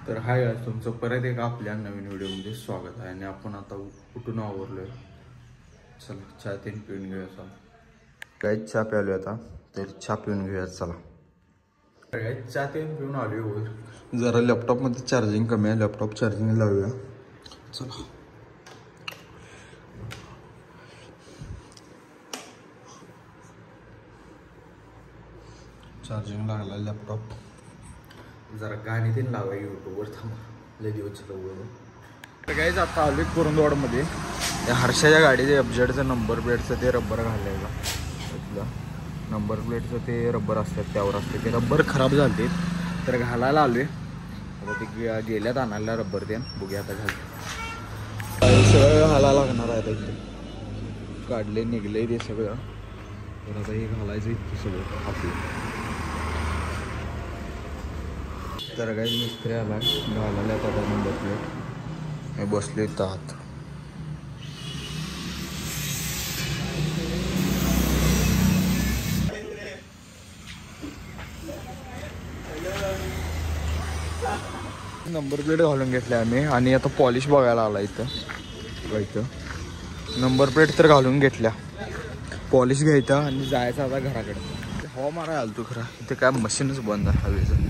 तर हाय आज तुमचं परत एक आपल्या नवीन व्हिडिओमध्ये स्वागत आहे. आणि आपण आता उठून आवरलोय. चला चहा तीन पिऊन घेऊया. चला काय चहा प्यालोय आता, तर चहा पिऊन घेऊया. चला काय चहा तीन पिऊन आलोय. जरा लॅपटॉपमध्ये चार्जिंग कमी आहे, लॅपटॉप चार्जिंग लावूया. चला चार्जिंग लागला लॅपटॉप. जरा गाणी तीन लावाय यूट्यूबवर. थांबा लय दिवस चालू. तर काहीच आता आलोय कुरुंदवाडमध्ये. त्या हर्षाच्या गाडीचे अपजेडचं नंबर प्लेटचं ते रबर घालायला. नंबर प्लेटचं ते रबर असतात त्यावर असते, ते रबर खराब झाले तर घालायला आलोय. आता ते गेल्यात आणायला रबर ते बघूया आता घाल. सगळं घालायला लागणार आहे आता. इथे काढले निघले ते सगळं, तर आता हे घालायचं इथे सगळं आपलं. तर काही मिस्त्री आला घालायला आता नंबर प्लेट. मी बसले आत. नंबर प्लेट घालून घेतले आम्ही आणि आता पॉलिश बघायला आला इथं. नंबर प्लेट तर घालून घेतल्या, पॉलिश घ्यायचा आणि जायचं आता घराकडे. हवा मारा आलो तू खरा. इथे काय मशीनच बंद आहे हवेचं.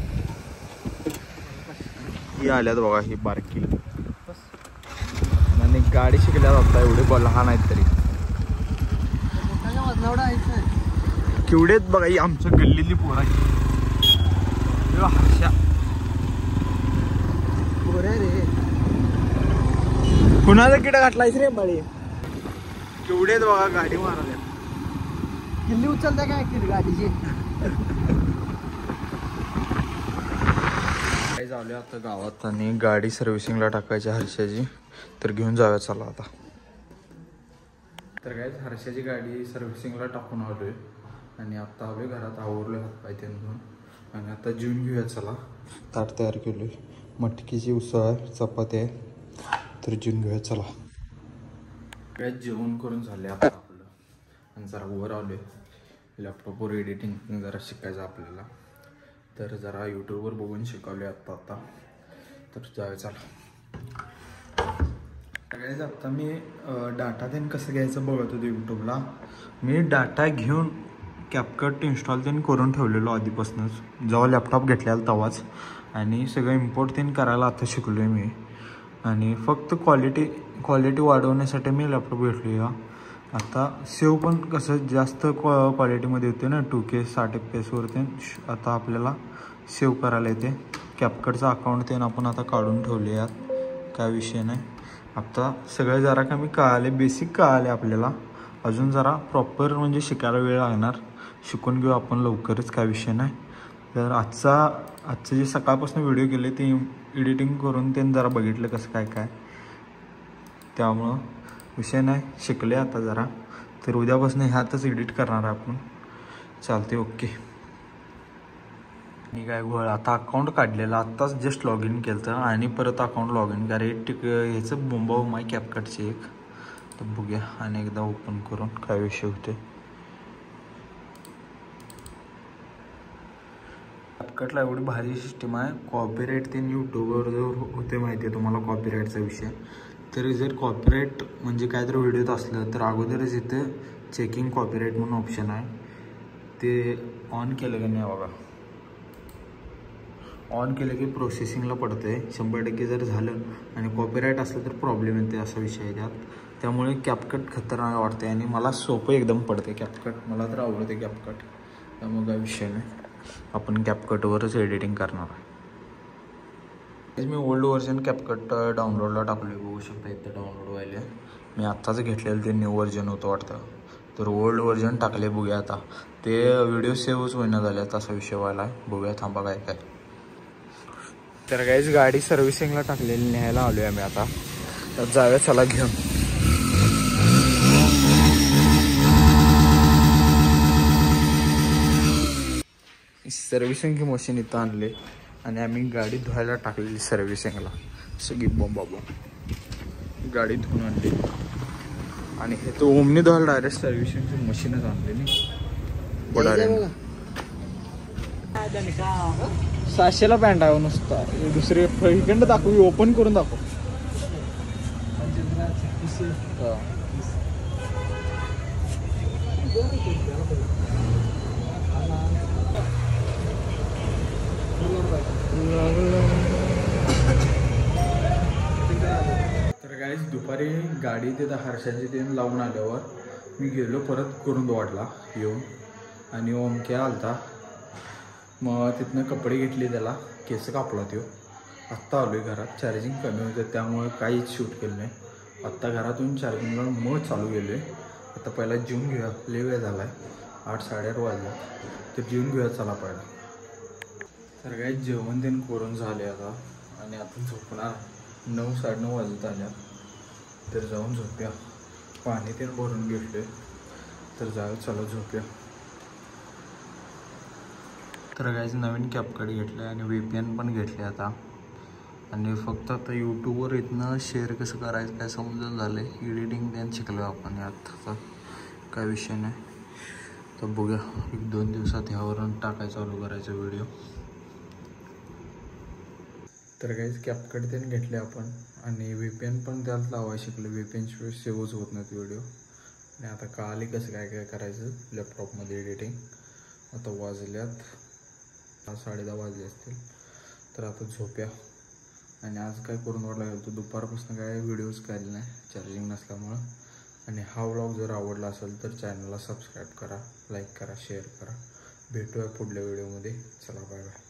ही आल्यात बघा, ही बारकी. आणि गाडी शिकल्या जाता एवढे लहान आहेत तरी केवढेच बघा. ही आमच्या गल्लीतली पोरं आहे. हर्षा कुणाला किडा घातलायस रे बाळी. केवढेच बघा गाडी मारायला. किल्ली उचलता काय केली गाडीची. झाले आता गावात आणि गाडी सर्व्हिसिंगला टाकायची हर्षाची, तर घेऊन जाऊया. चला आता. तर काय हर्षाची गाडी सर्व्हिसिंगला टाकून आलोय आणि आता आलोय घरात. आवरलोय हातपाय धुवून आणि आता जेवून घेऊया. चला ताट तयार केलोय, मटकीची उसळ आहे, चपाती आहे, तर जेवून घेऊया. चला काय जेवण करून झाले आता आपलं. आणि जरा वर आलोय लॅपटॉपवर एडिटिंग जरा शिकायचं आपल्याला, तर जरा यूट्यूबवर बघून शिकवले आता. तर जाऊया. चला सगळ्याच आता मी डाटा त्यानं कसं घ्यायचं बघत होतो यूट्यूबला. मी डाटा घेऊन कॅपकट इन्स्टॉल त्यानं करून ठेवलेलो आधीपासूनच, जेव्हा लॅपटॉप घेतलेला तेव्हाच. आणि सगळं इम्पोर्ट त्यानं करायला आता शिकलो आहे मी. आणि फक्त क्वालिटी वाढवण्यासाठी मी लॅपटॉप घेतलो आहे. आता सेव पण कसं जास्त क्वालिटीमध्ये येते ना, 2K 60 FPS आता आपल्याला सेव करायला येते. कॅपकटचं अकाउंट त्यानं आपण आता काढून ठेवले यात, काय विषय नाही. आता सगळं जरा कमी कळाले, बेसिक कळाले आपल्याला. अजून जरा प्रॉपर म्हणजे शिकायला वेळ लागणार. शिकून घेऊ आपण लवकरच, काय विषय नाही. तर आजचं जे सकाळपासून व्हिडिओ केले ते एडिटिंग करून त्यांनी जरा बघितलं कसं काय त्यामुळं विषय नाही. शिकले आता जरा, तर उद्यापासून ह्यातच एडिट करणार आहे आपण. चालते, ओके. मी काय गोळ आता अकाउंट काढलेलं, आत्ताच जस्ट लॉग इन केलं तर आणि परत अकाउंट लॉग इन करा. ह्याचं बोंबाव माय कॅपकटचे एक, तर बघूया आणि एकदा ओपन करून काय विषय होते. कॅपकटला एवढी भारी सिस्टीम आहे. कॉपीराईट ते यूट्यूबवर जर होते माहिती आहे तुम्हाला कॉपीराईटचा विषय, तर जर कॉपीराईट म्हणजे काय तर व्हिडिओत असलं तर अगोदरच इथे चेकिंग कॉपीराईट म्हणून ऑप्शन आहे, ते ऑन केलं की नाही बघा. ऑन केलं की प्रोसेसिंगला पडतं आहे. 100% जर झालं आणि कॉपीराईट असलं तर प्रॉब्लेम येते, असा विषय आहे त्यात. त्यामुळे कॅपकट खतरनाक वाटते आणि मला सोपं एकदम पडते कॅपकट. मला तर आवडते कॅपकट, त्यामुळे काय विषय नाही. आपण कॅपकटवरच एडिटिंग करणार आहे. मी ओल्ड व्हर्जन कॅपकट डाउनलोडला टाकले, बघू शकता इथे डाउनलोड व्हायला. मी आत्ताच घेतलेलं ते न्यू व्हर्जन होतं वाटतं, तर ओल्ड व्हर्जन टाकले. बघूया आता. ते व्हिडिओ सेव्हच होईना झाल्यात, असा विषय व्हायला आहे. बघूया थांबा काय. तर काहीच गाडी सर्व्हिसिंगला टाकलेली न्यायला आलो आहे आम्ही आता. तर जाऊया चला घेऊन. सर्व्हिसिंगची मशीन इथं आणले आणि आम्ही गाडी धुवायला टाकलेली सर्व्हिसिंगला. सगळी बोंबाबोंब गाडी धुवून आणली आणि हे तो ओमनी धुवायला डायरेक्ट सर्व्हिसिंगची मशीनच आणलेली. 600ला पॅन्ट आहे नुसता. दुसरे इकडं दाखव, ओपन करून दाखव. तर गाईस दुपारी गाडी तिथं हर्षाची ते लावून आल्यावर मी गेलो परत कुरुंदवाडला येऊन, आणि ओमक्या आलता. मग तिथनं कपडे घेतले, त्याला केस कापला तो. आत्ता आलो आहे घरात. चार्जिंग कमी होतं त्यामुळे काहीच शूट केलं नाही. आत्ता घरातून चार्जिंगला मग चालू गेलो आहे. आता पहिला जेवून घेऊया, लय वेळ झाला आहे, 8 साडेआठ वाजला. तर जेवून घेऊया चला पहिला. तर काही जेवण ते करून झाले आता, आणि आता झोपणार. 9 साडेनऊ वाजत आल्या. तर जाऊन झोपूया. पाणी ते भरून घेतले, तर जाऊ चला झोपूया. तर काहीच नवीन कॅपकट घेतलं आहे आणि VPN पण घेतले आता. आणि फक्त आता यूट्यूबवर इथनं शेअर कसं करायचं काय समजून झालं आहे. एडिटिंग त्यानं शिकलो आपण यात, आता काय विषय नाही. तर बघूया 1-2 दिवसात ह्यावरून टाकायचं चालू करायचं व्हिडिओ. तर काहीच कॅपकट त्यानं घेतले आपण, आणि VPN पण त्यात लावायला शिकलो. VPN शिवाय सेव्हच होत नाहीत व्हिडिओ. आणि आता कळाले कसं काय काय करायचं लॅपटॉपमध्ये एडिटिंग. आता वाजल्यात 10-10:30 वाजले असतील. तर आता झोप्या. आणि आज काय करून वाटला गेलो तर दुपारपासून काय व्हिडिओज काढले नाही चार्जिंग नसल्यामुळं. आणि हा व्लॉग जर आवडला असेल तर चॅनलला सबस्क्राईब करा, लाईक करा, शेअर करा. भेटूया पुढल्या व्हिडिओमध्ये. चला बाय बाय.